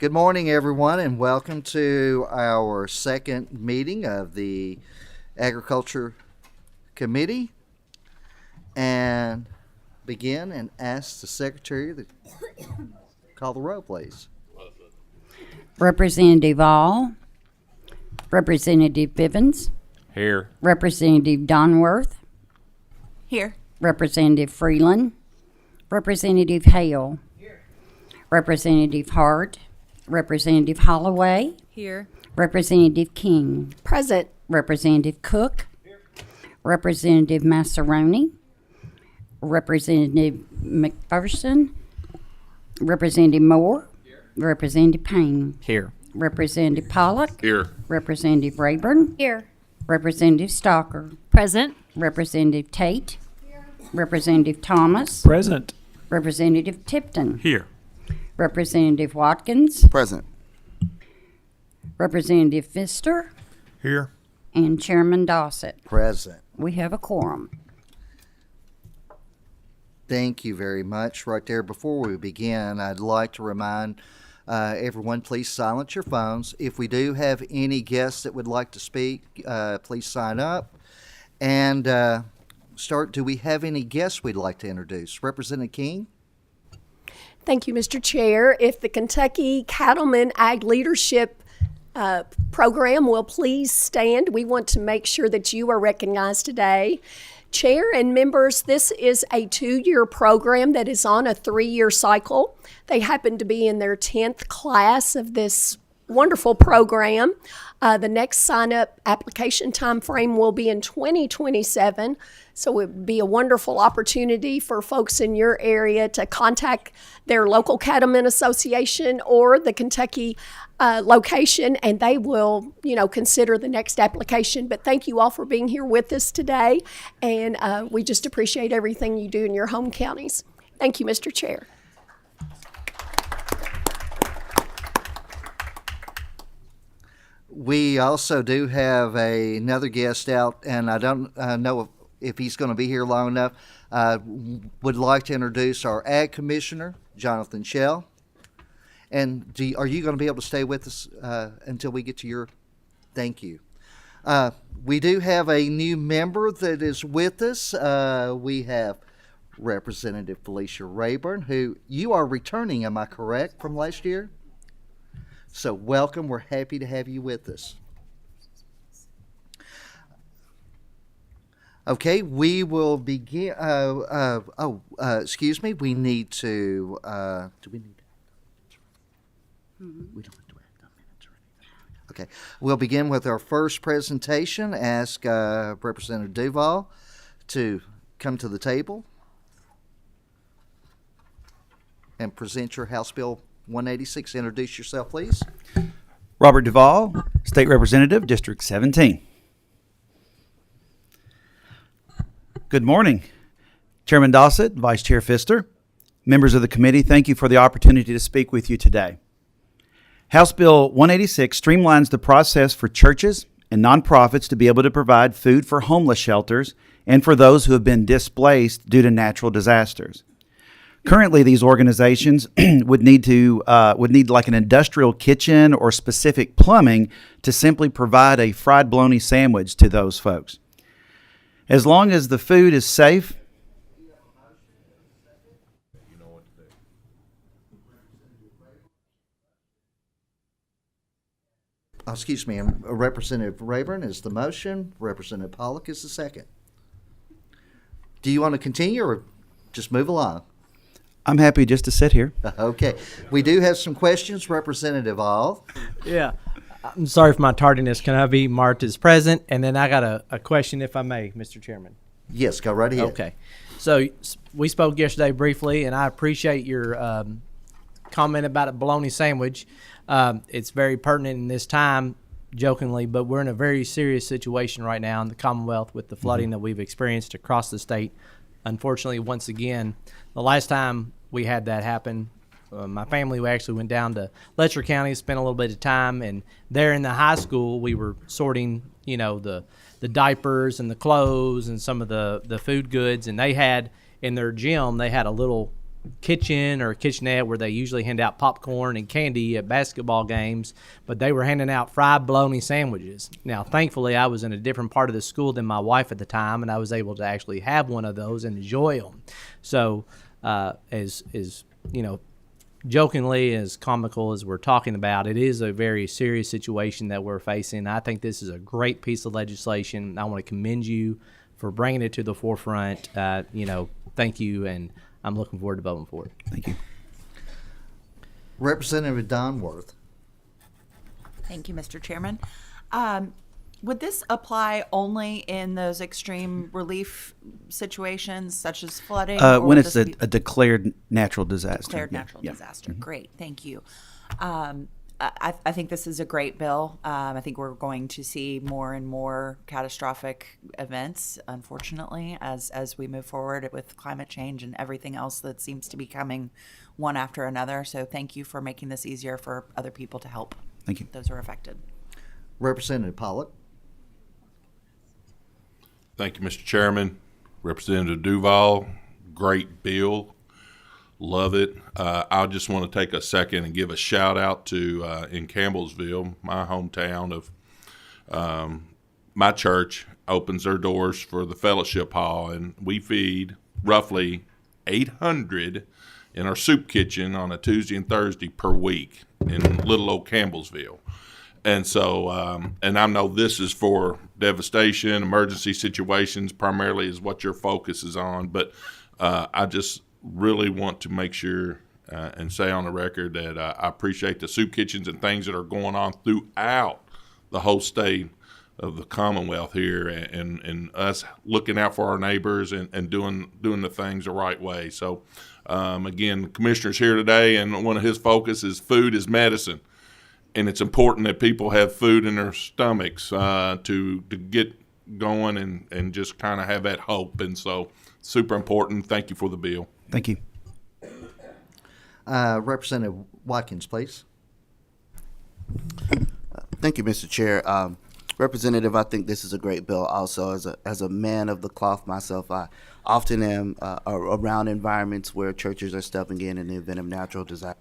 Good morning, everyone, and welcome to our second meeting of the Agriculture Committee. And begin and ask the Secretary to call the roll, please. Representative All, Representative Bivens, Here. Representative Donworth, Here. Representative Freeland, Representative Hale, Representative Hart, Representative Holloway, Here. Representative King, Present. Representative Cook, Representative Massaroni, Representative McPherson, Representative Moore, Representative Payne, Here. Representative Pollock, Here. Representative Rayburn, Here. Representative Stalker, Present. Representative Tate, Representative Thomas, Present. Representative Tipton, Here. Representative Watkins, Present. Representative Pfister, Here. and Chairman Dossett. Present. We have a quorum. Thank you very much. Right there, before we begin, I'd like to remind everyone, please silence your phones. If we do have any guests that would like to speak, please sign up. And do we have any guests we'd like to introduce? Representative King? Thank you, Mr. Chair. If the Kentucky Cattlemen Ag Leadership Program will please stand, we want to make sure that you are recognized today. Chair and members, this is a 2-year program that is on a 3-year cycle. They happen to be in their 10th class of this wonderful program. The next sign-up application time frame will be in 2027, so it would be a wonderful opportunity for folks in your area to contact their local cattlemen association or the Kentucky location, and they will, consider the next application. But thank you all for being here with us today, and we just appreciate everything you do in your home counties. Thank you, Mr. Chair. We also do have another guest out, and I don't know if he's going to be here long enough. Would like to introduce our Ag Commissioner, Jonathan Shell. And are you going to be able to stay with us until we get to your... Thank you. We do have a new member that is with us. We have Representative Felicia Rayburn, who you are returning, am I correct, from last year? So welcome. We're happy to have you with us. Okay, we will begin. Excuse me. We need to. Do we need? We don't have to add minutes or anything. Okay, we'll begin with our first presentation. Ask Representative Duval to come to the table and present your House Bill 186. Introduce yourself, please. Robert Duval, State Representative, District 17. Good morning. Chairman Dossett, Vice Chair Pfister, members of the committee, thank you for the opportunity to speak with you today. House Bill 186 streamlines the process for churches and nonprofits to be able to provide food for homeless shelters and for those who have been displaced due to natural disasters. Currently, these organizations would need like an industrial kitchen or specific plumbing to simply provide a fried bologna sandwich to those folks. As long as the food is safe. Excuse me, Representative Rayburn is the motion. Representative Pollock is the second. Do you want to continue or just move along? I'm happy just to sit here. Okay. We do have some questions. Representative All. Yeah. I'm sorry for my tardiness. Can I be marked as present? And then I got a question, if I may, Mr. Chairman. Yes, go right ahead. Okay. So we spoke yesterday briefly, and I appreciate your comment about a bologna sandwich. It's very pertinent in this time, jokingly, but we're in a very serious situation right now in the Commonwealth with the flooding that we've experienced across the state. Unfortunately, once again, the last time we had that happen, my family, we actually went down to Letcher County, spent a little bit of time, and there in the high school, we were sorting, the diapers and the clothes and some of the food goods, and they had in their gym, they had a little kitchen or kitchenette where they usually hand out popcorn and candy at basketball games, but they were handing out fried bologna sandwiches. Now, thankfully, I was in a different part of the school than my wife at the time, and I was able to actually have one of those and enjoy them. So, as you know, jokingly, as comical as we're talking about, it is a very serious situation that we're facing. I think this is a great piece of legislation. I want to commend you for bringing it to the forefront. Thank you, and I'm looking forward to voting for it. Thank you. Representative Don Worth. Thank you, Mr. Chairman. Would this apply only in those extreme relief situations such as flooding? or When would it's this a be declared natural disaster. declared Yeah, natural yeah. disaster? Great, thank you. I think this is a great bill. I think we're going to see more and more catastrophic events, unfortunately, as we move forward with climate change and everything else that seems to be coming one after another. So thank you for making this easier for other people to help Thank you. those who are affected. Representative Pollock. Thank you, Mr. Chairman. Representative Duval, great bill. Love it. I just want to take a second and give a shout out to in Campbellsville, my hometown of my church opens their doors for the fellowship hall, and we feed roughly 800 in our soup kitchen on a Tuesday and Thursday per week in little old Campbellsville. And so, and I know this is for devastation, emergency situations, primarily is what your focus is on. But I just really want to make sure and say on the record that I appreciate the soup kitchens and things that are going on throughout the whole state of the Commonwealth here, and us looking out for our neighbors and doing the things the right way. So, again, the commissioner's here today, and one of his focus is food is medicine. And it's important that people have food in their stomachs to get going and just kind of have that hope. And so, super important. Thank you for the bill. Thank you. Representative Watkins, please. Thank you, Mr. Chair. Representative, I think this is a great bill. Also, as a man of the cloth myself, I often am around environments where churches are stepping in the event of natural disaster.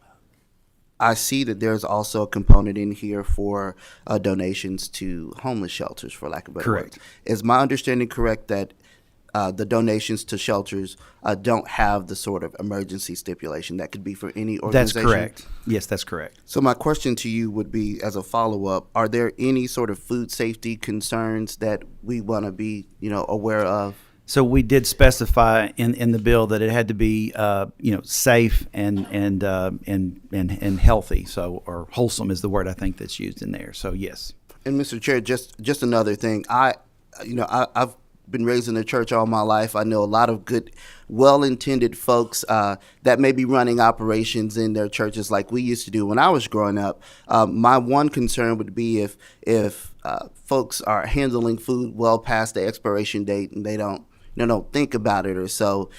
I see that there's also a component in here for donations to homeless shelters, for lack of a better Correct. word. Is my understanding correct that the donations to shelters don't have the sort of emergency stipulation that could be for any That's organization? correct. Yes, that's correct. So my question to you would be, as a follow-up, are there any sort of food safety concerns that we want to be, aware of? So we did specify in the bill that it had to be, safe and healthy. So, or wholesome is the word I think that's used in there. So yes. And Mr. Chair, just another thing. I've been raised in the church all my life. I know a lot of good, well-intended folks that may be running operations in their churches like we used to do when I was growing up. My one concern would be if folks are handling food well past the expiration date and they don't think about it or so.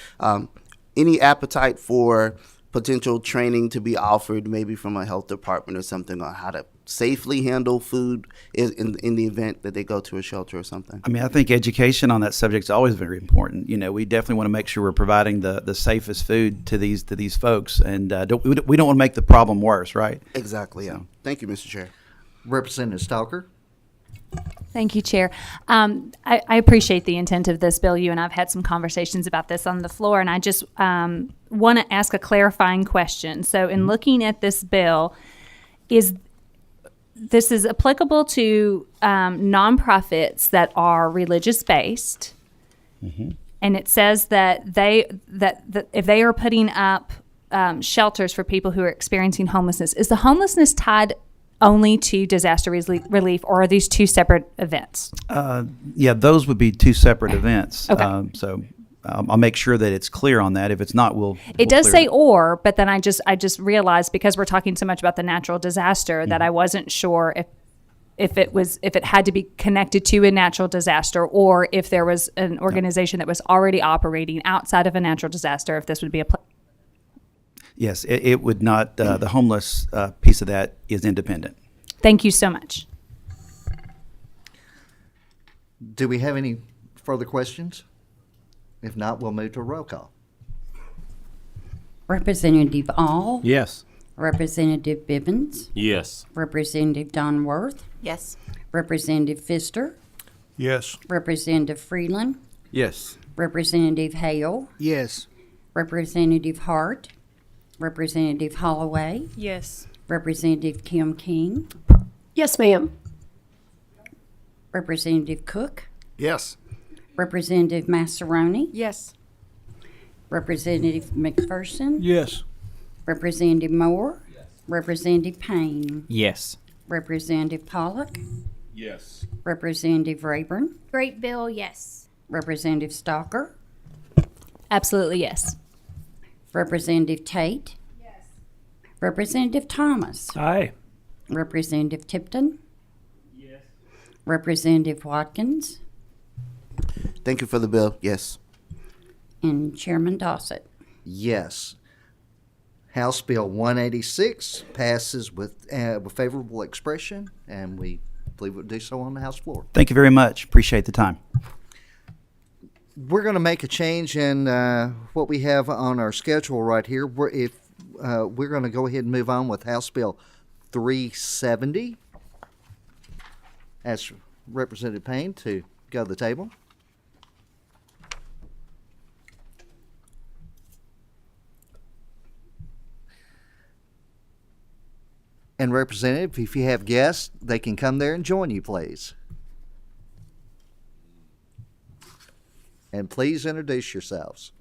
Any appetite for potential training to be offered, maybe from a health department or something, on how to safely handle food in the event that they go to a shelter or something? I mean, I think education on that subject is always very important. We definitely want to make sure we're providing the safest food to these folks, and we don't want to make the problem worse, right? Exactly, yeah. Thank you, Mr. Chair. Representative Stalker. Thank you, Chair. I appreciate the intent of this bill. You and I have had some conversations about this on the floor, and I just want to ask a clarifying question. So in looking at this bill, this is applicable to nonprofits that are religious-based, and it says that if they are putting up shelters for people who are experiencing homelessness, is the homelessness tied only to disaster relief, or are these two separate events? Yeah, those would be two separate events. Okay. So I'll make sure that it's clear on that. If it's not, we'll It does clear say it. or, but then I just realized, because we're talking so much about the natural disaster, that I wasn't sure if it had to be connected to a natural disaster, or if there was an organization that was already operating outside of a natural disaster, if this would be a Yes, it would not. The homeless piece of that is independent. Thank you so much. Do we have any further questions? If not, we'll move to a roll call. Representative All, Yes. Representative Bivens, Yes. Representative Donworth, Yes. Representative Pfister, Yes. Representative Freeland, Yes. Representative Hale, Yes. Representative Hart, Representative Holloway, Yes. Representative Kim King, Yes, ma'am. Representative Cook, Yes. Representative Massaroni, Yes. Representative McPherson, Yes. Representative Moore, Representative Payne, Yes. Representative Pollock, Yes. Representative Rayburn, Great bill, yes. Representative Stalker, Absolutely yes. Representative Tate, Representative Thomas, Aye. Representative Tipton, Representative Watkins, Thank you for the bill. Yes. and Chairman Dossett. Yes. House Bill 186 passes with favorable expression, and we believe it will do so on the House floor. Thank you very much. Appreciate the time. We're going to make a change in what we have on our schedule right here. We're going to go ahead and move on with House Bill 370. Ask Representative Payne to go to the table. And Representative, if you have guests, they can come there and join you, please. And please introduce yourselves.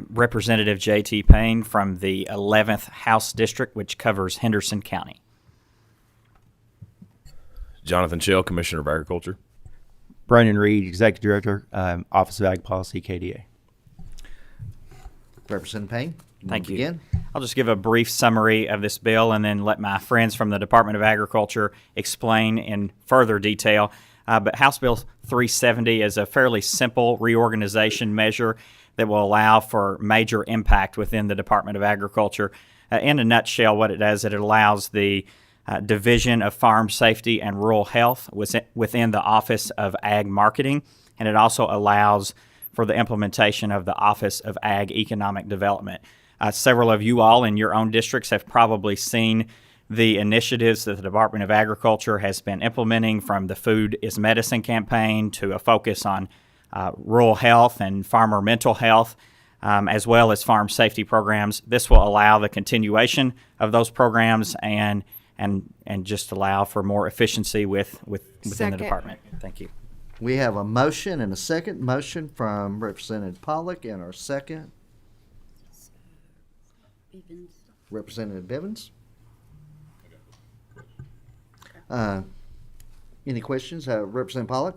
Representative J.T. Payne from the 11th House District, which covers Henderson County. Jonathan Shell, Commissioner of Agriculture. Brandon Reed, Executive Director, Office of Ag Policy, KDA. Representative Payne, Thank you. Begin. I'll just give a brief summary of this bill and then let my friends from the Department of Agriculture explain in further detail. But House Bill 370 is a fairly simple reorganization measure that will allow for major impact within the Department of Agriculture. In a nutshell, what it does, it allows the Division of Farm Safety and Rural Health within the Office of Ag Marketing, and it also allows for the implementation of the Office of Ag Economic Development. Several of you all in your own districts have probably seen the initiatives that the Department of Agriculture has been implementing, from the Food is Medicine campaign to a focus on rural health and farmer mental health, as well as farm safety programs. This will allow the continuation of those programs and just allow for more efficiency within the department. Thank you. We have a motion and a second. Motion from Representative Pollock and our second. Representative Bivens. Any questions? Representative Pollock?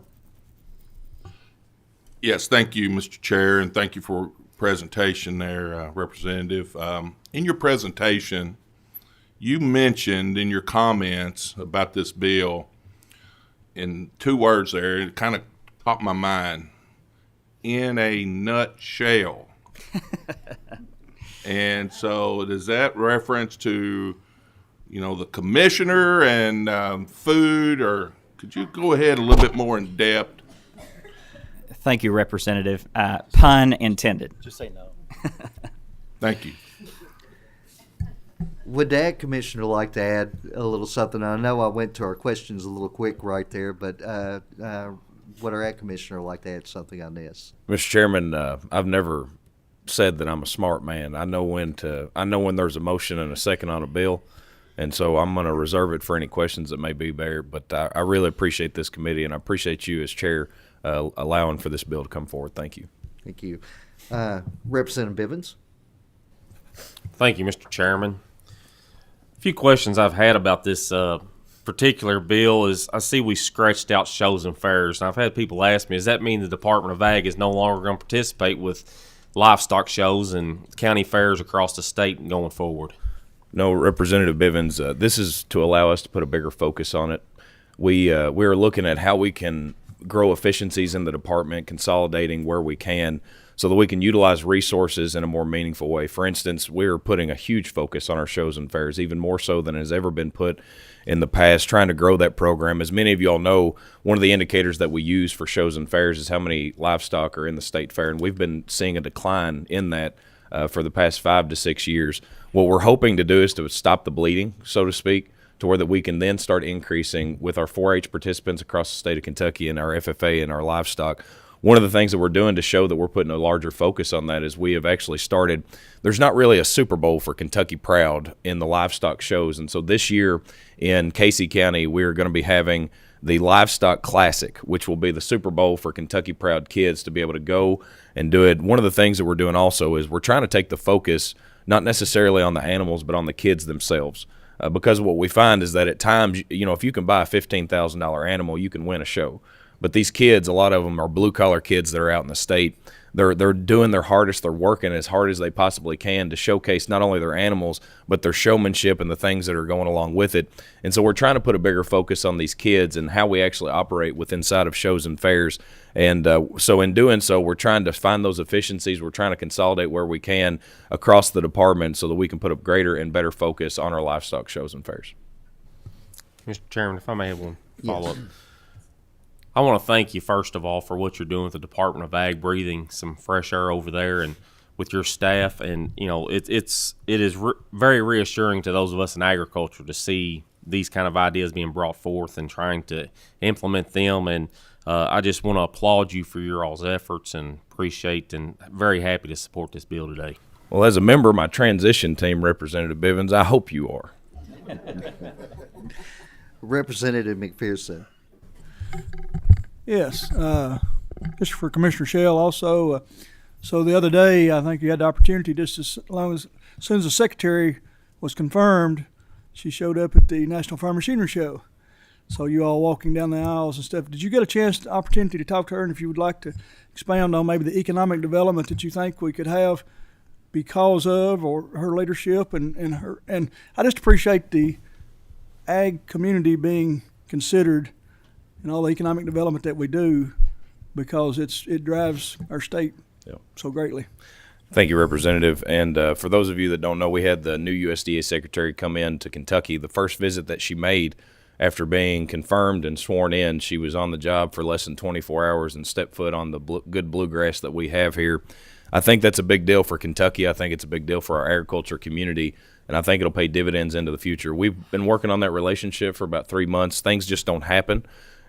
Yes, thank you, Mr. Chair, and thank you for presentation there, Representative. In your presentation, you mentioned in your comments about this bill, in two words there, it kind of popped my mind, in a nutshell. And so does that reference to, the commissioner and food, or could you go ahead a little bit more in depth? Thank you, Representative. Pun intended. Just say no. Thank you. Would the Ag Commissioner like to add a little something? I know I went to our questions a little quick right there, but would our Ag Commissioner like to add something on this? Mr. Chairman, I've never said that I'm a smart man. I know when there's a motion and a second on a bill, and so I'm going to reserve it for any questions that may be there. But I really appreciate this committee, and I appreciate you as chair allowing for this bill to come forward. Thank you. Thank you. Representative Bivens? Thank you, Mr. Chairman. A few questions I've had about this particular bill is, I see we scratched out shows and fairs, and I've had people ask me, does that mean the Department of Ag is no longer going to participate with livestock shows and county fairs across the state going forward? No, Representative Bivens, this is to allow us to put a bigger focus on it. We're looking at how we can grow efficiencies in the department, consolidating where we can, so that we can utilize resources in a more meaningful way. For instance, we're putting a huge focus on our shows and fairs, even more so than has ever been put in the past, trying to grow that program. As many of you all know, one of the indicators that we use for shows and fairs is how many livestock are in the state fair, and we've been seeing a decline in that for the past 5 to 6 years. What we're hoping to do is to stop the bleeding, so to speak, to where that we can then start increasing with our 4-H participants across the state of Kentucky and our FFA and our livestock. One of the things that we're doing to show that we're putting a larger focus on that is we have actually started, there's not really a Super Bowl for Kentucky Proud in the livestock shows. And so this year in Casey County, we're going to be having the Livestock Classic, which will be the Super Bowl for Kentucky Proud kids to be able to go and do it. One of the things that we're doing also is we're trying to take the focus not necessarily on the animals, but on the kids themselves. Because what we find is that at times, you know, if you can buy a $15,000 animal, you can win a show. But these kids, a lot of them are blue-collar kids that are out in the state. They're doing their hardest. They're working as hard as they possibly can to showcase not only their animals, but their showmanship and the things that are going along with it. And so we're trying to put a bigger focus on these kids and how we actually operate with inside of shows and fairs. And so in doing so, we're trying to find those efficiencies. We're trying to consolidate where we can across the department so that we can put a greater and better focus on our livestock shows and fairs. Mr. Chairman, if I may have one follow-up. I want to thank you, first of all, for what you're doing with the Department of Ag, breathing some fresh air over there and with your staff. And, you know, it is very reassuring to those of us in agriculture to see these kind of ideas being brought forth and trying to implement them. And I just want to applaud you for your all's efforts and appreciate and very happy to support this bill today. Well, as a member of my transition team, Representative Bivens, I hope you are. Representative McPherson. Yes, just for Commissioner Shell also. So the other day, I think you had the opportunity, just as soon as the secretary was confirmed, she showed up at the National Farm Machinery Show. So you all walking down the aisles and stuff. Did you get a chance, opportunity to talk to her? And if you would like to expound on maybe the economic development that you think we could have because of, or her leadership and her, and I just appreciate the ag community being considered and all the economic development that we do, because it drives our state so greatly. Thank you, Representative. And for those of you that don't know, we had the new USDA Secretary come in to Kentucky. The first visit that she made after being confirmed and sworn in, she was on the job for less than 24 hours and stepped foot on the good bluegrass that we have here. I think that's a big deal for Kentucky. I think it's a big deal for our agriculture community, and I think it'll pay dividends into the future. We've been working on that relationship for about 3 months. Things just don't happen.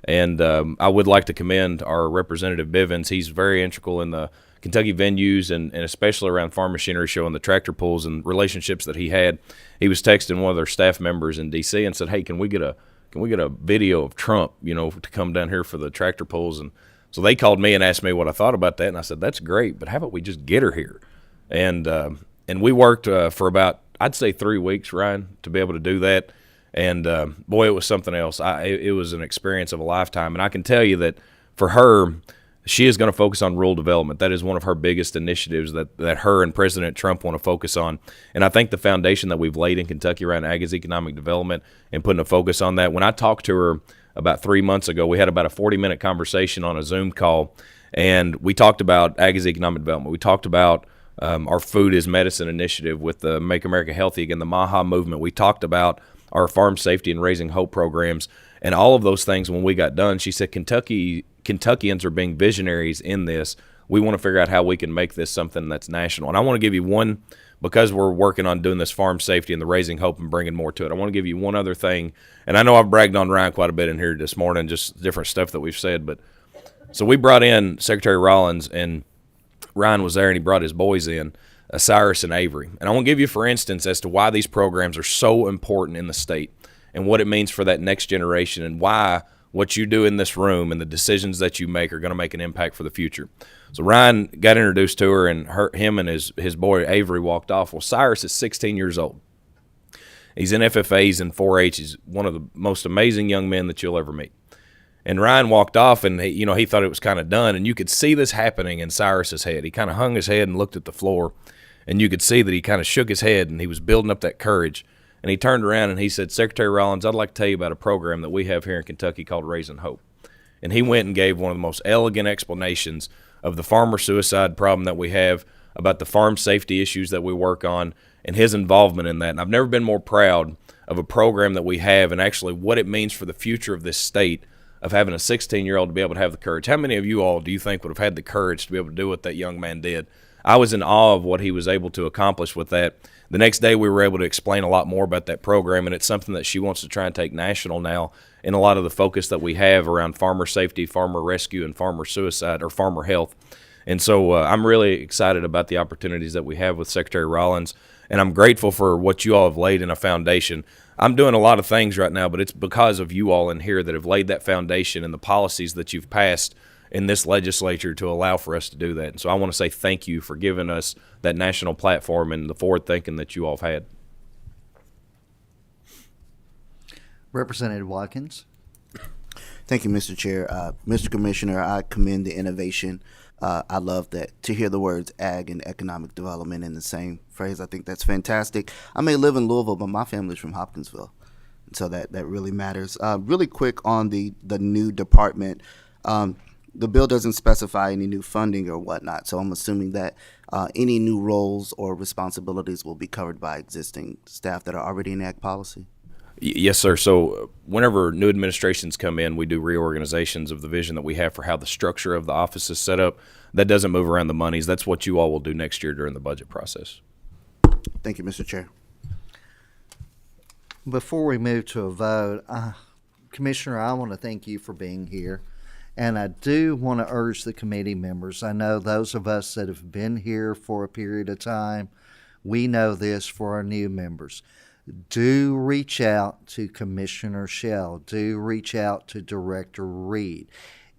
And I would like to commend our Representative Bivens. He's very integral in the Kentucky venues and especially around Farm Machinery Show and the tractor pulls and relationships that he had. He was texting one of their staff members in D.C. and said, "Hey, can we get a video of Trump, you know, to come down here for the tractor pulls?" And so they called me and asked me what I thought about that, and I said, "That's great, but how about we just get her here?" And we worked for about, I'd say, 3 weeks, Ryan, to be able to do that. And boy, it was something else. It was an experience of a lifetime. And I can tell you that for her, she is going to focus on rural development. That is one of her biggest initiatives that her and President Trump want to focus on. And I think the foundation that we've laid in Kentucky around ag is economic development and putting a focus on that. When I talked to her about 3 months ago, we had about a 40-minute conversation on a Zoom call, and we talked about ag is economic development. We talked about our Food is Medicine initiative with the Make America Healthy Again, the MAHA movement. We talked about our farm safety and Raising Hope programs, and all of those things. When we got done, she said, Kentuckians are being visionaries in this. We want to figure out how we can make this something that's national. And I want to give you one, because we're working on doing this farm safety and the Raising Hope and bringing more to it. I want to give you one other thing, and I know I've bragged on Ryan quite a bit in here this morning, just different stuff that we've said. But so we brought in Secretary Rollins, and Ryan was there, and he brought his boys in, Cyrus and Avery. And I want to give you, for instance, as to why these programs are so important in the state and what it means for that next generation, and why what you do in this room and the decisions that you make are going to make an impact for the future. So Ryan got introduced to her, and him and his boy Avery walked off. Well, Cyrus is 16 years old. He's in FFA, he's in 4-H. He's one of the most amazing young men that you'll ever meet. And Ryan walked off, and he thought it was kind of done, and you could see this happening in Cyrus's head. He kind of hung his head and looked at the floor, and you could see that he kind of shook his head, and he was building up that courage. And he turned around and he said, "Secretary Rollins, I'd like to tell you about a program that we have here in Kentucky called Raising Hope." And he went and gave one of the most elegant explanations of the farmer suicide problem that we have, about the farm safety issues that we work on, and his involvement in that. And I've never been more proud of a program that we have and actually what it means for the future of this state of having a 16-year-old to be able to have the courage. How many of you all do you think would have had the courage to be able to do what that young man did? I was in awe of what he was able to accomplish with that. The next day we were able to explain a lot more about that program, and it's something that she wants to try and take national now in a lot of the focus that we have around farmer safety, farmer rescue, and farmer suicide or farmer health. And so I'm really excited about the opportunities that we have with Secretary Rollins, and I'm grateful for what you all have laid in a foundation. I'm doing a lot of things right now, but it's because of you all in here that have laid that foundation and the policies that you've passed in this legislature to allow for us to do that. And so I want to say thank you for giving us that national platform and the forward thinking that you all have had. Representative Watkins. Thank you, Mr. Chair. Mr. Commissioner, I commend the innovation. I love that to hear the words ag and economic development in the same phrase. I think that's fantastic. I may live in Louisville, but my family's from Hopkinsville, so that really matters. Really quick on the new department. The bill doesn't specify any new funding or whatnot, so I'm assuming that any new roles or responsibilities will be covered by existing staff that are already in ag policy. Yes, sir. So whenever new administrations come in, we do reorganizations of the vision that we have for how the structure of the office is set up. That doesn't move around the monies. That's what you all will do next year during the budget process. Thank you, Mr. Chair. Before we move to a vote, Commissioner, I want to thank you for being here. And I do want to urge the committee members. I know those of us that have been here for a period of time, we know this for our new members. Do reach out to Commissioner Shell. Do reach out to Director Reed.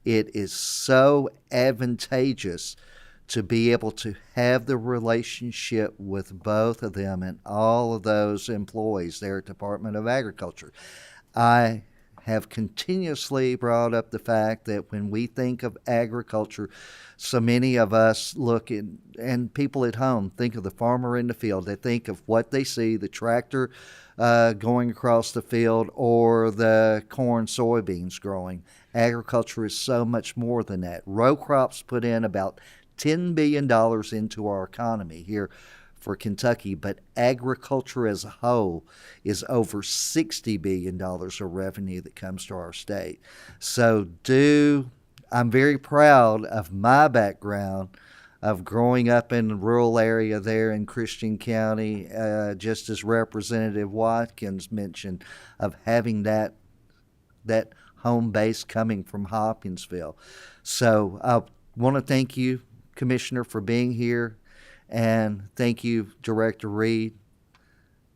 It is so advantageous to be able to have the relationship with both of them and all of those employees there at Department of Agriculture. I have continuously brought up the fact that when we think of agriculture, so many of us look in, and people at home think of the farmer in the field. They think of what they see, the tractor going across the field or the corn, soybeans growing. Agriculture is so much more than that. Row crops put in about $10 billion into our economy here for Kentucky, but agriculture as a whole is over $60 billion of revenue that comes to our state. So I'm very proud of my background of growing up in the rural area there in Christian County, just as Representative Watkins mentioned, of having that home base coming from Hopkinsville. So I want to thank you, Commissioner, for being here. And thank you, Director Reed,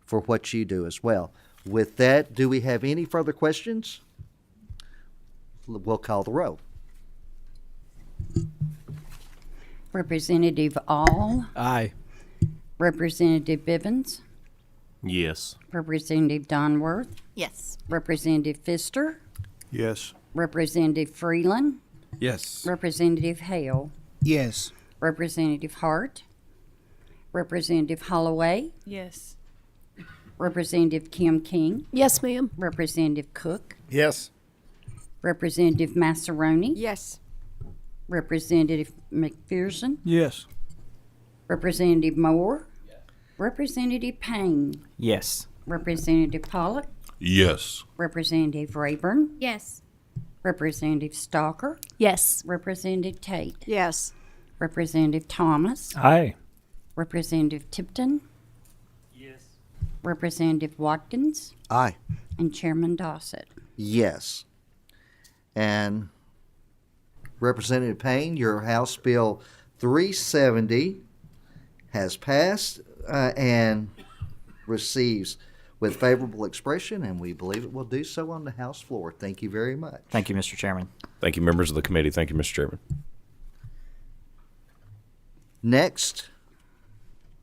for what you do as well. With that, do we have any further questions? We'll call the roll. Representative All, Aye. Representative Bivens, Yes. Representative Donworth, Yes. Representative Pfister, Yes. Representative Freeland, Yes. Representative Hale, Yes. Representative Hart, Representative Holloway, Yes. Representative Kim King, Yes, ma'am. Representative Cook, Yes. Representative Massaroni, Yes. Representative McPherson, Yes. Representative Moore, Representative Payne, Yes. Representative Pollock, Yes. Representative Rayburn, Yes. Representative Stalker, Yes. Representative Tate, Yes. Representative Thomas, Aye. Representative Tipton, Representative Watkins, Aye. and Chairman Dossett. Yes. And Representative Payne, your House Bill 370 has passed and receives with favorable expression, and we believe it will do so on the House floor. Thank you very much. Thank you, Mr. Chairman. Thank you, members of the committee. Thank you, Mr. Chairman. Next,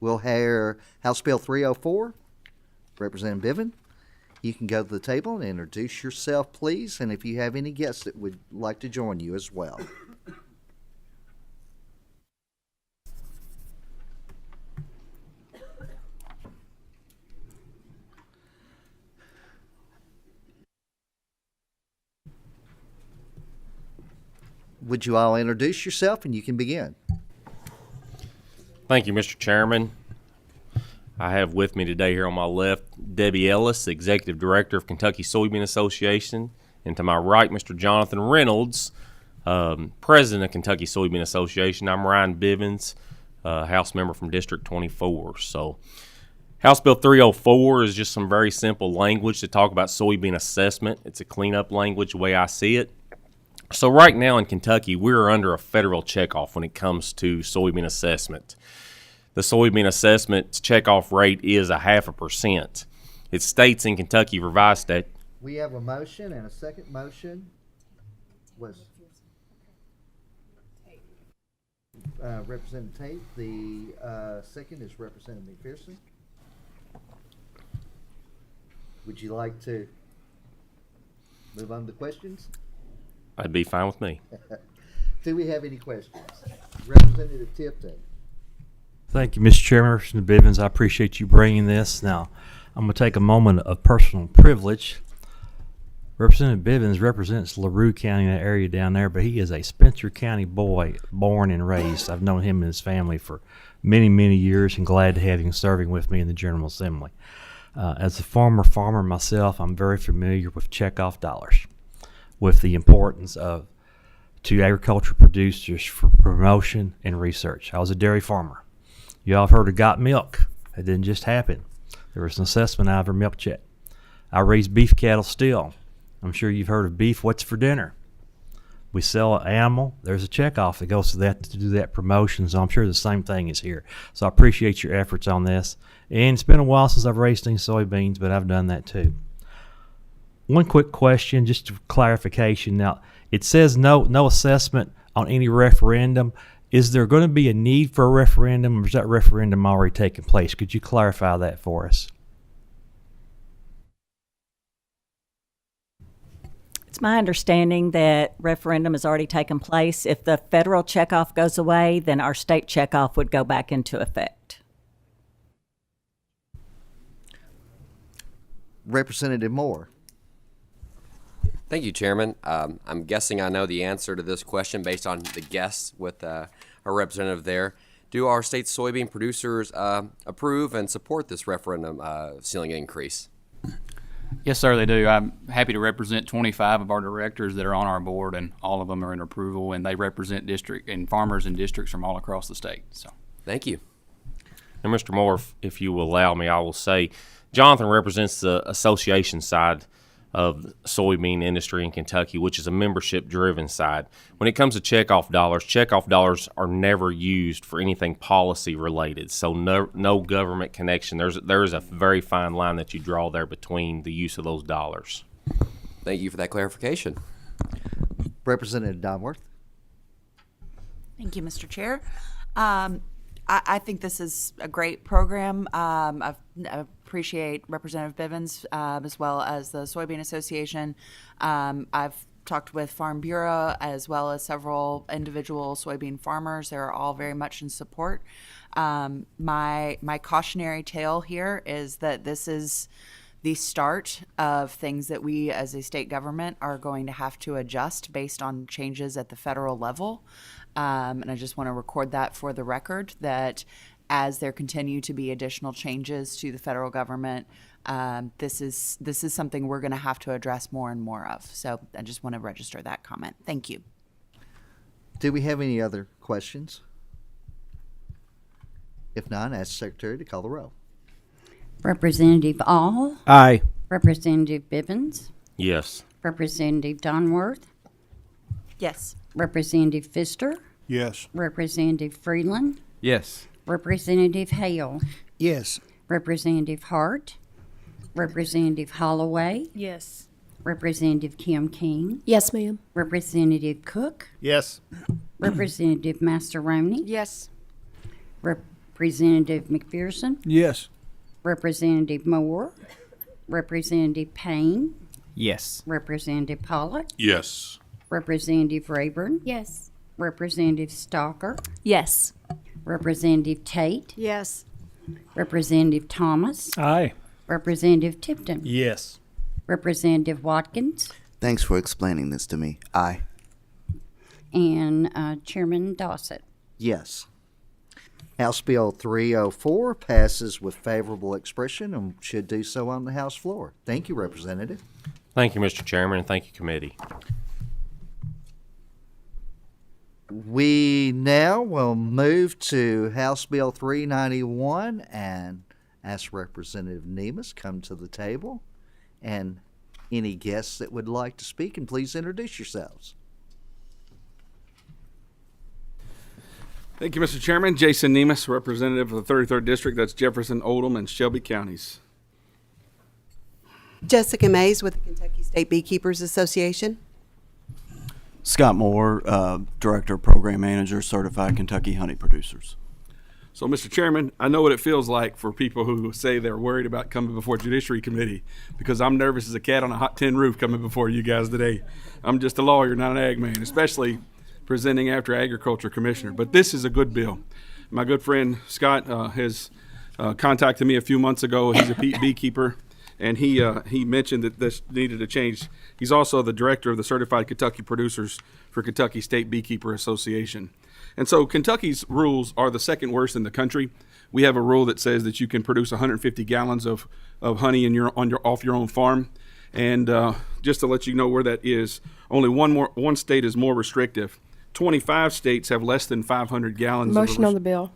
we'll hear House Bill 304. Representative Biven, you can go to the table and introduce yourself, please, and if you have any guests that would like to join you as well. would you all introduce yourself, and you can begin. Thank you, Mr. Chairman. I have with me today here on my left Debbie Ellis, Executive Director of Kentucky Soybean Association, and to my right, Mr. Jonathan Reynolds, President of Kentucky Soybean Association. I'm Ryan Bivens, House member from District 24. So, House Bill 304 is just some very simple language to talk about soybean assessment. It's a cleanup language, the way I see it. So right now in Kentucky, we're under a federal checkoff when it comes to soybean assessment. The soybean assessment checkoff rate is 0.5%. It states in Kentucky revised stat. We have a motion and a second motion was Representative Tate. The second is Representative McPherson. Would you like to move on to questions? That'd be fine with me. Do we have any questions? Representative Tipton. Thank you, Mr. Chairman. Representative Bivens, I appreciate you bringing this. Now, I'm going to take a moment of personal privilege. Representative Bivens represents LaRue County, that area down there, but he is a Spencer County boy, born and raised. I've known him and his family for many, many years, and glad to have him serving with me in the General Assembly. As a former farmer myself, I'm very familiar with checkoff dollars, with the importance of to agriculture producers for promotion and research. I was a dairy farmer. You all have heard of Got Milk. It didn't just happen. There was an assessment out of our milk check. I raise beef cattle still. I'm sure you've heard of beef, what's for dinner? We sell an animal, there's a checkoff that goes to that to do that promotion, so I'm sure the same thing is here. So I appreciate your efforts on this. And it's been a while since I've raised any soybeans, but I've done that too. One quick question, just for clarification. Now, it says no assessment on any referendum. Is there going to be a need for a referendum, or is that referendum already taking place? Could you clarify that for us? It's my understanding that referendum has already taken place. If the federal checkoff goes away, then our state checkoff would go back into effect. Representative Moore. Thank you, Chairman. I'm guessing I know the answer to this question based on the guess with our representative there. Do our state soybean producers approve and support this referendum ceiling increase? Yes, sir, they do. I'm happy to represent 25 of our directors that are on our board, and all of them are in approval, and they represent district and farmers and districts from all across the state. So, thank you. And Mr. Moore, if you will allow me, I will say Jonathan represents the association side of the soybean industry in Kentucky, which is a membership-driven side. When it comes to checkoff dollars are never used for anything policy-related, so no government connection. There is a very fine line that you draw there between the use of those dollars. Thank you for that clarification. Representative Donworth. Thank you, Mr. Chair. I think this is a great program. I appreciate Representative Bivens as well as the Soybean Association. I've talked with Farm Bureau as well as several individual soybean farmers. They're all very much in support. My cautionary tale here is that this is the start of things that we as a state government are going to have to adjust based on changes at the federal level. And I just want to record that for the record, that as there continue to be additional changes to the federal government, this is something we're going to have to address more and more of. So I just want to register that comment. Thank you. Do we have any other questions? If not, ask the Secretary to call the roll. Representative All. Aye. Representative Bivens. Yes. Representative Donworth. Yes. Representative Pfister. Yes. Representative Freeland. Yes. Representative Hale. Yes. Representative Hart. Representative Holloway. Yes. Representative Kim King. Yes, ma'am. Representative Cook. Yes. Representative Masteroni. Yes. Representative McPherson. Yes. Representative Moore. Representative Payne. Yes. Representative Pollock. Yes. Representative Rayburn. Yes. Representative Stalker. Yes. Representative Tate. Yes. Representative Thomas. Aye. Representative Tipton. Yes. Representative Watkins. Thanks for explaining this to me. Aye. and Chairman Dossett. Yes. House Bill 304 passes with favorable expression and should do so on the House floor. Thank you, Representative. Thank you, Mr. Chairman, and thank you, committee. We now will move to House Bill 391 and ask Representative Nemus come to the table, and any guests that would like to speak, and please introduce yourselves. Thank you, Mr. Chairman. Jason Nemus, representative of the 33rd District. That's Jefferson, Oldham, and Shelby counties. Jessica Mays with the Kentucky State Beekeepers Association. Scott Moore, Director, Program Manager, Certified Kentucky Honey Producers. So, Mr. Chairman, I know what it feels like for people who say they're worried about coming before Judiciary Committee, because I'm nervous as a cat on a hot tin roof coming before you guys today. I'm just a lawyer, not an ag man, especially presenting after Agriculture Commissioner. But this is a good bill. My good friend Scott has contacted me a few months ago. He's a beekeeper, and he mentioned that this needed a change. He's also the director of the Certified Kentucky Producers for Kentucky State Beekeeper Association. And so Kentucky's rules are the second worst in the country. We have a rule that says that you can produce 150 gallons of honey off your own farm. And just to let you know where that is, only one state is more restrictive. 25 states have less than 500 gallons. Motion on the bill.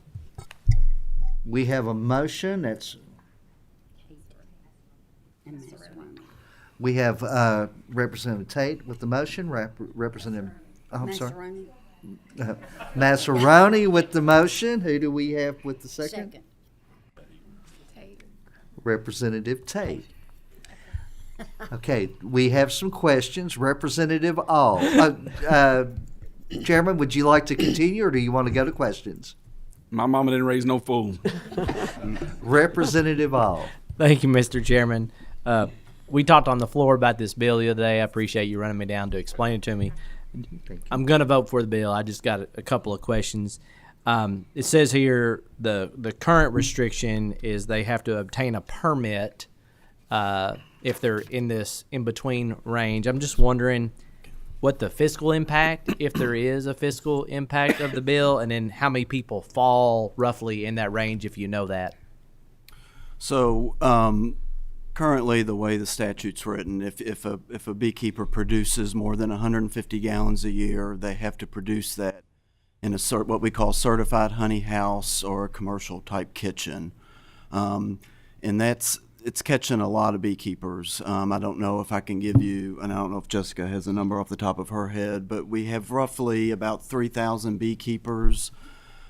We have a motion that's. We have Representative Tate with the motion, Representative, I'm sorry. Massaroni with the motion. Who do we have with the second? Representative Tate. Okay, we have some questions. Representative All. Chairman, would you like to continue, or do you want to go to questions? My mama didn't raise no fool. Representative All. Thank you, Mr. Chairman. We talked on the floor about this bill the other day. I appreciate you running me down to explain it to me. I'm going to vote for the bill. I just got a couple of questions. It says here the current restriction is they have to obtain a permit if they're in this in-between range. I'm just wondering what the fiscal impact, if there is a fiscal impact of the bill, and then how many people fall roughly in that range, if you know that. So currently, the way the statute's written, if a beekeeper produces more than 150 gallons a year, they have to produce that in what we call certified honey house or a commercial type kitchen, and it's catching a lot of beekeepers. I don't know if I can give you, and I don't know if Jessica has a number off the top of her head, but we have roughly about 3,000 beekeepers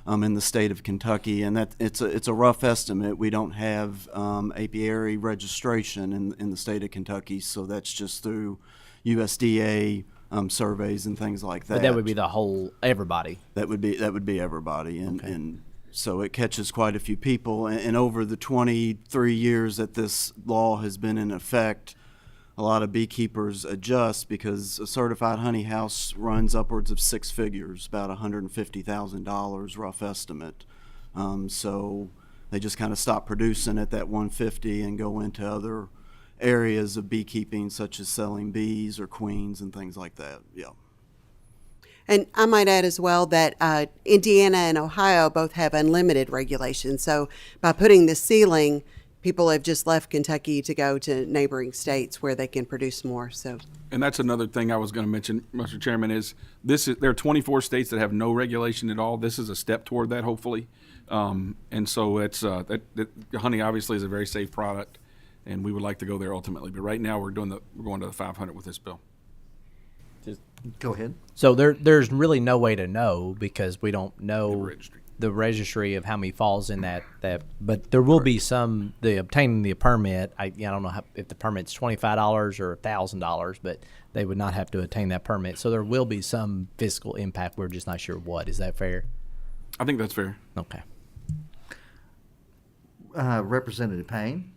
in the state of Kentucky, and that it's a rough estimate. We don't have apiary registration in the state of Kentucky, so that's just through USDA surveys and things like that. But that would be the whole everybody. That would be everybody, and so it catches quite a few people. And over the 23 years that this law has been in effect, a lot of beekeepers adjust because a certified honey house runs upwards of six figures, about $150,000 rough estimate. So they just kind of stop producing at that 150 and go into other areas of beekeeping, such as selling bees or queens and things like that. Yeah. And I might add as well that Indiana and Ohio both have unlimited regulations. So by putting the ceiling, people have just left Kentucky to go to neighboring states where they can produce more. So, and that's another thing I was going to mention, Mr. Chairman, is there are 24 states that have no regulation at all. This is a step toward that, hopefully. And so it's honey obviously is a very safe product, and we would like to go there ultimately. But right now we're going to the 500 with this bill. Go ahead. So there's really no way to know because we don't know the registry of how many falls in that. But there will be some obtaining the permit. I don't know if the permit's $25 or $1,000, but they would not have to obtain that permit. So there will be some fiscal impact. We're just not sure what. Is that fair? I think that's fair. Okay. Representative Payne.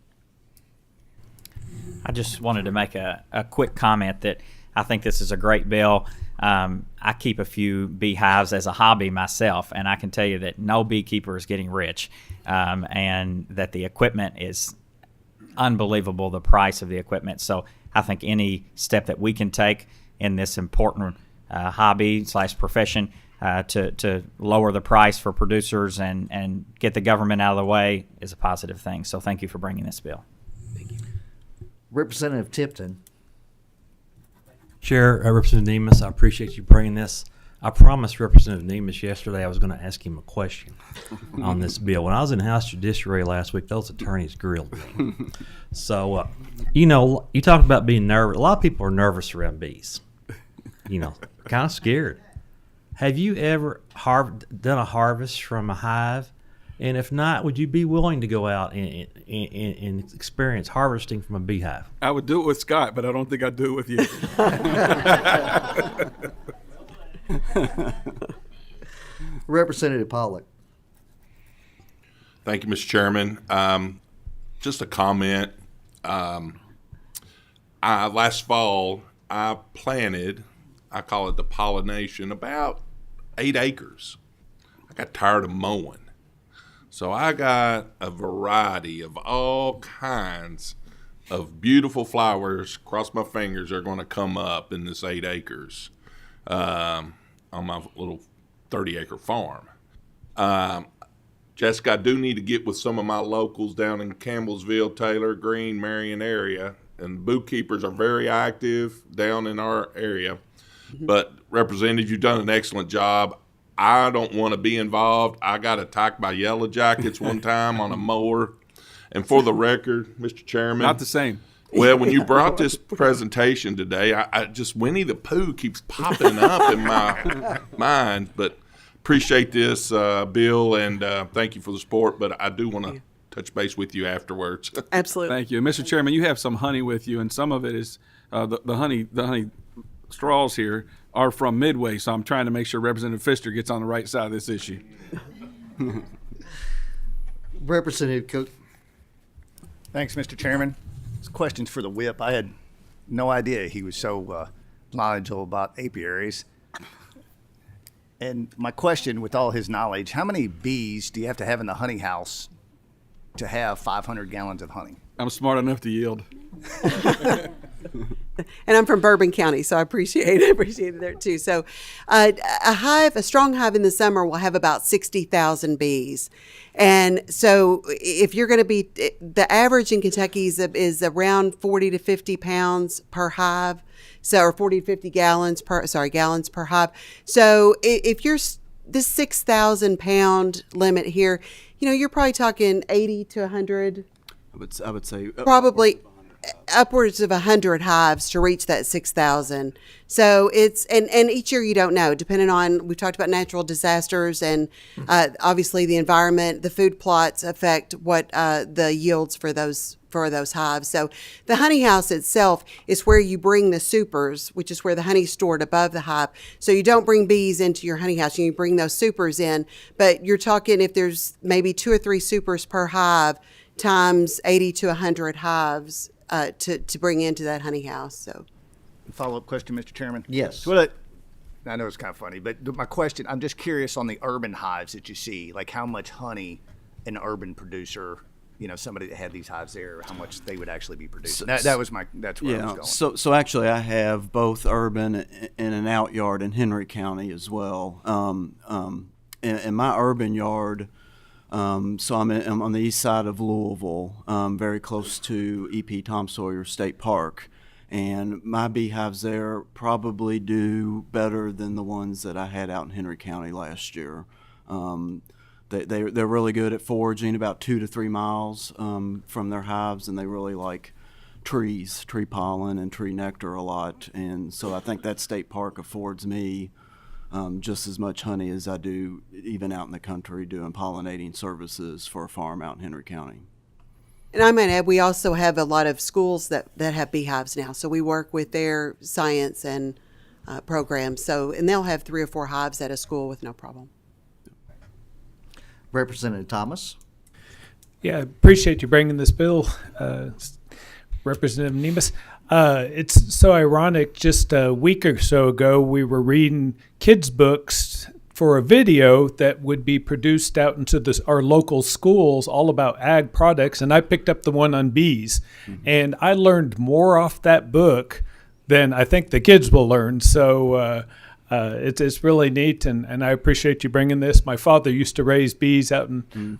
I just wanted to make a quick comment that I think this is a great bill. I keep a few beehives as a hobby myself, and I can tell you that no beekeeper is getting rich, and that the equipment is unbelievable, the price of the equipment. So I think any step that we can take in this important hobby/profession to lower the price for producers and get the government out of the way is a positive thing. So thank you for bringing this bill. Representative Tipton. Chair, Representative Nemus, I appreciate you bringing this. I promised Representative Nemus yesterday I was going to ask him a question on this bill. When I was in House Judiciary last week, those attorneys grilled me. So, you know, you talked about being nervous. A lot of people are nervous around bees. You know, kind of scared. Have you ever done a harvest from a hive? And if not, would you be willing to go out and experience harvesting from a beehive? I would do it with Scott, but I don't think I'd do it with you. Representative Pollock. Thank you, Mr. Chairman. Just a comment. Last fall, I planted, I call it the pollination, about 8 acres. I got tired of mowing. So I got a variety of all kinds of beautiful flowers, cross my fingers, are going to come up in this 8 acres on my little 30-acre farm. Jessica, I do need to get with some of my locals down in Campbellsville, Taylor, Greene, Marion area, and bookeepers are very active down in our area. But Representative, you've done an excellent job. I don't want to be involved. I got attacked by yellow jackets one time on a mower. And for the record, Mr. Chairman. Not the same. Well, when you brought this presentation today, I just Winnie the Pooh keeps popping up in my mind. But appreciate this, Bill, and thank you for the support. But I do want to touch base with you afterwards. Absolutely. Thank you. Mr. Chairman, you have some honey with you, and some of it is the honey straws here are from Midway, so I'm trying to make sure Representative Pfister gets on the right side of this issue. Representative Cook. Thanks, Mr. Chairman. This question's for the whip. I had no idea he was so knowledgeable about apiaries. And my question, with all his knowledge, how many bees do you have to have in the honey house to have 500 gallons of honey? I'm smart enough to yield. And I'm from Bourbon County, so I appreciate it there too. So a strong hive in the summer will have about 60,000 bees. And so if you're going to be, the average in Kentucky is around 40 to 50 pounds per hive. So, or 40 to 50 gallons per hive. So if you're this 6,000 pound limit here, you know, you're probably talking 80 to 100. I would say probably upwards of 100 hives to reach that 6,000. So it's, and each year you don't know, depending on, we've talked about natural disasters and obviously the environment, the food plots affect what the yields for those hives. So the honey house itself is where you bring the supers, which is where the honey's stored above the hive. So you don't bring bees into your honey house, you bring those supers in, but you're talking if there's maybe 2 or 3 supers per hive times 80 to 100 hives to bring into that honey house. So, Follow-up question, Mr. Chairman? Yes. So I know it's kind of funny, but my question, I'm just curious on the urban hives that you see, like how much honey an urban producer, you know, somebody that had these hives there, how much they would actually be producing. That's where I was going. So actually I have both urban and an out yard in Henry County as well. In my urban yard, so I'm on the east side of Louisville, very close to E.P. Tom Sawyer State Park. And my beehives there probably do better than the ones that I had out in Henry County last year. They're really good at foraging about 2 to 3 miles from their hives, and they really like tree pollen and tree nectar a lot. And so I think that state park affords me just as much honey as I do even out in the country doing pollinating services for a farm out in Henry County. And I might add, we also have a lot of schools that have beehives now. So we work with their science and programs. So, and they'll have 3 or 4 hives at a school with no problem. Representative Thomas. Yeah, I appreciate you bringing this bill, Representative Nemus. It's so ironic. Just a week or so ago, we were reading kids' books for a video that would be produced out into our local schools all about ag products, and I picked up the one on bees. Mm-hmm. And I learned more off that book than I think the kids will learn. So It's really neat, and I appreciate you bringing this. My father used to raise bees out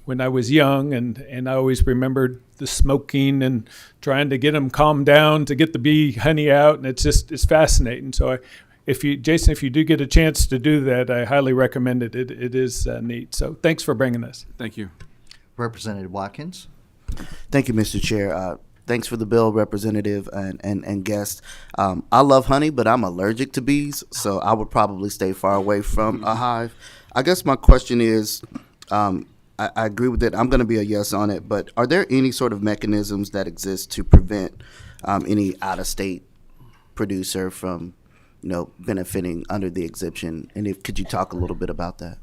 when I was young, and I always remembered the smoking and trying to get them calmed down to get the bee honey out, and it's fascinating. So Jason, if you do get a chance to do that, I highly recommend it. It is neat. So thanks for bringing this. Thank you. Representative Watkins. Thank you, Mr. Chair. Thanks for the bill, Representative and guest. I love honey, but I'm allergic to bees, so I would probably stay far away from a hive. I guess my question is, I agree with it. I'm going to be a yes on it, but are there any sort of mechanisms that exist to prevent any out-of-state producer from, benefiting under the exemption? And could you talk a little bit about that?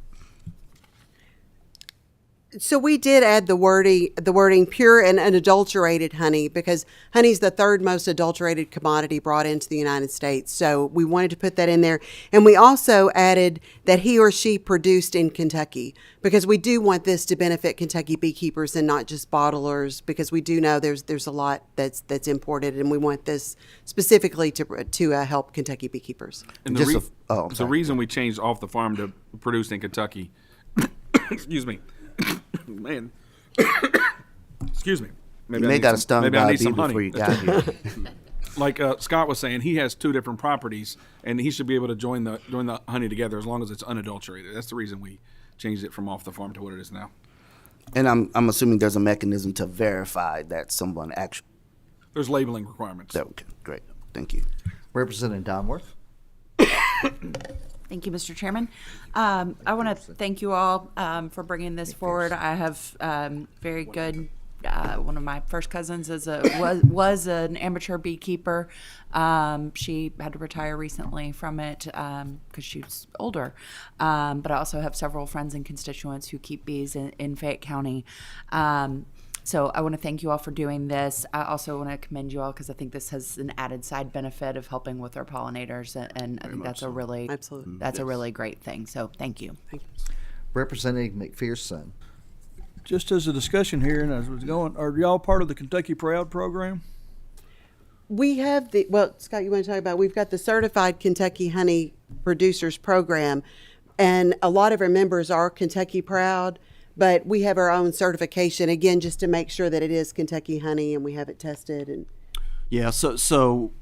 So we did add the wording pure and unadulterated honey, because honey is the third most adulterated commodity brought into the United States. So we wanted to put that in there. And we also added that he or she produced in Kentucky, because we do want this to benefit Kentucky beekeepers and not just bottlers, because we do know there's a lot that's imported, and we want this specifically to help Kentucky beekeepers. And the reason we changed off the farm to produced in Kentucky, excuse me, man, excuse me. Maybe you may got stung by a bee before you got here. Like Scott was saying, he has two different properties, and he should be able to join the honey together as long as it's unadulterated. That's the reason we changed it from off the farm to what it is now. And I'm assuming there's a mechanism to verify that someone actually. There's labeling requirements. Okay, great. Thank you. Representative Donworth. Thank you, Mr. Chairman. I want to thank you all for bringing this forward. I have very good. One of my first cousins was an amateur beekeeper. She had to retire recently from it because she was older. But I also have several friends and constituents who keep bees in Fayette County. So I want to thank you all for doing this. I also want to commend you all because I think this has an added side benefit of helping with our pollinators, and I think that's a really great thing. So thank you. Representative McPherson. Just as a discussion here, and as was going, are y'all part of the Kentucky Proud program? We have Scott, you want to talk about? We've got the Certified Kentucky Honey Producers Program, and a lot of our members are Kentucky Proud. But we have our own certification, again, just to make sure that it is Kentucky honey and we have it tested. And yeah, so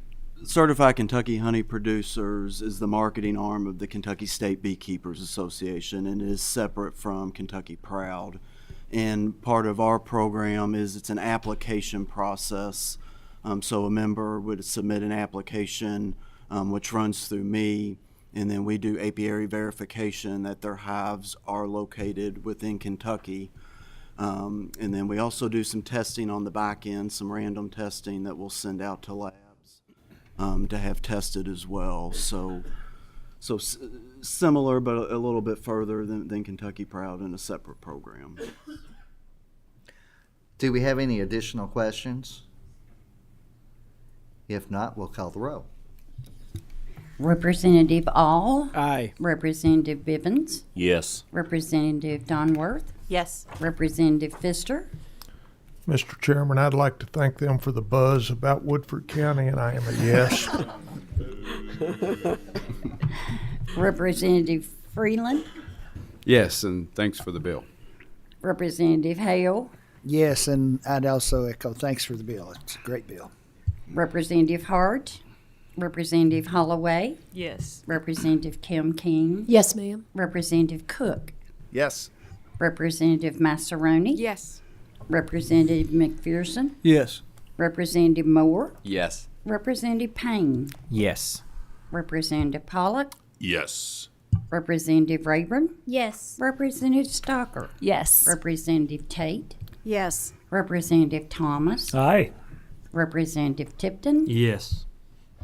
Certified Kentucky Honey Producers is the marketing arm of the Kentucky State Beekeepers Association, and it is separate from Kentucky Proud. And part of our program is it's an application process. So a member would submit an application, which runs through me. And then we do apiary verification that their hives are located within Kentucky. And then we also do some testing on the back end, some random testing that we'll send out to labs to have tested as well. So similar, but a little bit further than Kentucky Proud in a separate program. Do we have any additional questions? If not, we'll call the roll. Representative All. Aye. Representative Bivens. Yes. Representative Donworth. Yes. Representative Pfister. Mr. Chairman, I'd like to thank them for the buzz about Woodford County, and I am a yes. Representative Freeland. Yes, and thanks for the bill. Representative Hale. Yes, and I'd also echo thanks for the bill. It's a great bill. Representative Hart. Representative Holloway. Yes. Representative Kim King. Yes, ma'am. Representative Cook. Yes. Representative Massaroni. Yes. Representative McPherson. Yes. Representative Moore. Yes. Representative Payne. Yes. Representative Pollock. Yes. Representative Rayburn. Yes. Representative Stocker. Yes. Representative Tate. Yes. Representative Thomas. Aye. Representative Tipton. Yes.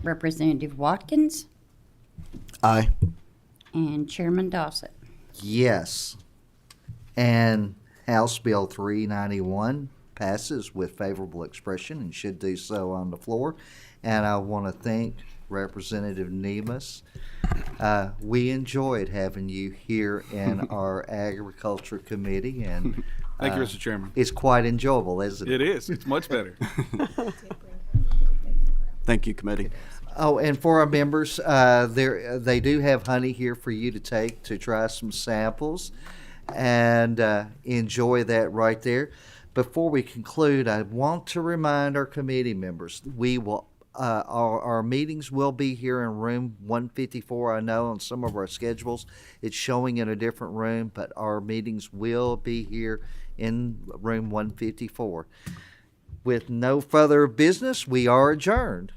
Representative Watkins. Aye. And Chairman Dossett. Yes. And House Bill 391 passes with favorable expression and should do so on the floor. And I want to thank Representative Nemus. We enjoyed having you here in our Agriculture Committee, and thank you, Mr. Chairman. It's quite enjoyable, isn't it? It is. It's much better. Thank you, committee. Oh, and for our members, they do have honey here for you to take to try some samples and enjoy that right there. Before we conclude, I want to remind our committee members, we will our meetings will be here in room 154. I know on some of our schedules it's showing in a different room, but our meetings will be here in room 154. With no further business, we are adjourned.